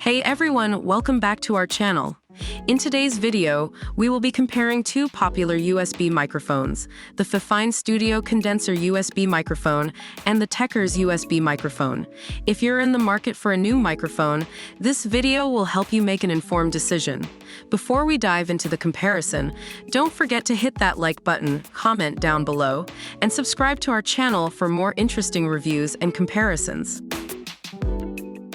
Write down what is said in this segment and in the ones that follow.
Hey everyone, welcome back to our channel. In today's video, we will be comparing two popular USB microphones, the FIFINE Studio Condenser USB microphone and the TECURS USB microphone. If you're in the market for a new microphone, this video will help you make an informed decision. Before we dive into the comparison, don't forget to hit that like button, comment down below, and subscribe to our channel for more interesting reviews and comparisons.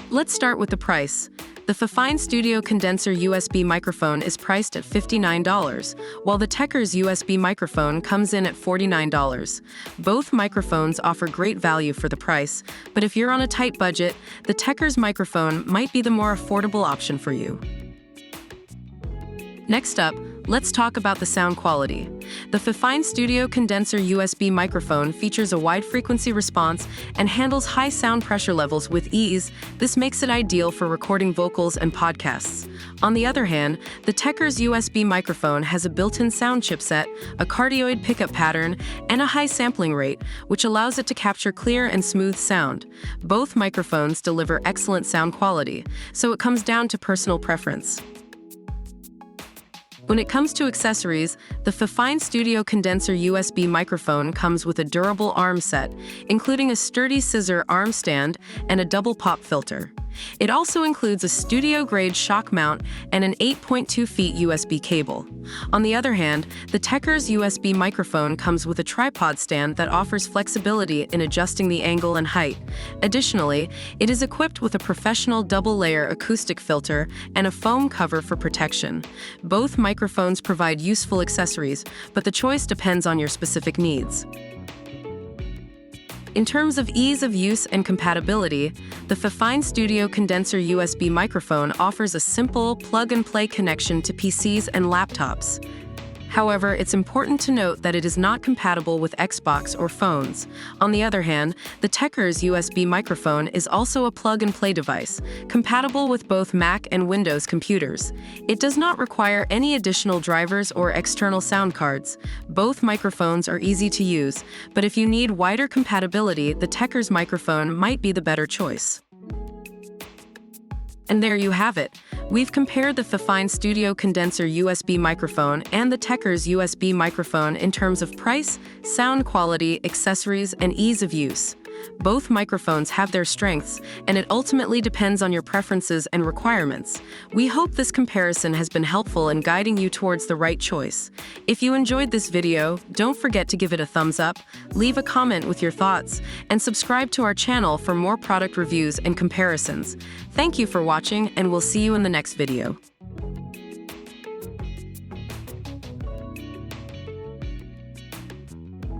Let's start with the price. The FIFINE Studio Condenser USB microphone is priced at $59, while the TECURS USB microphone comes in at $49. Both microphones offer great value for the price, but if you're on a tight budget, the TECURS microphone might be the more affordable option for you. Next up, let's talk about the sound quality. The FIFINE Studio Condenser USB microphone features a wide frequency response and handles high sound pressure levels with ease. This makes it ideal for recording vocals and podcasts. On the other hand, the TECURS USB microphone has a built-in sound chipset, a cardioid pickup pattern, and a high sampling rate, which allows it to capture clear and smooth sound. Both microphones deliver excellent sound quality, so it comes down to personal preference. When it comes to accessories, the FIFINE Studio Condenser USB microphone comes with a durable arm set, including a sturdy scissor arm stand and a double pop filter. It also includes a studio-grade shock mount and an 8.2 feet USB cable. On the other hand, the TECURS USB microphone comes with a tripod stand that offers flexibility in adjusting the angle and height. Additionally, it is equipped with a professional double-layer acoustic filter and a foam cover for protection. Both microphones provide useful accessories, but the choice depends on your specific needs. In terms of ease of use and compatibility, the FIFINE Studio Condenser USB microphone offers a simple plug-and-play connection to PCs and laptops. However, it's important to note that it is not compatible with Xbox or phones. On the other hand, the TECURS USB microphone is also a plug-and-play device, compatible with both Mac and Windows computers. It does not require any additional drivers or external sound cards. Both microphones are easy to use, but if you need wider compatibility, the TECURS microphone might be the better choice. And there you have it. We've compared the FIFINE Studio Condenser USB microphone and the TECURS USB microphone in terms of price, sound quality, accessories, and ease of use. Both microphones have their strengths, and it ultimately depends on your preferences and requirements. We hope this comparison has been helpful in guiding you towards the right choice. If you enjoyed this video, don't forget to give it a thumbs up, leave a comment with your thoughts, and subscribe to our channel for more product reviews and comparisons. Thank you for watching, and we'll see you in the next video.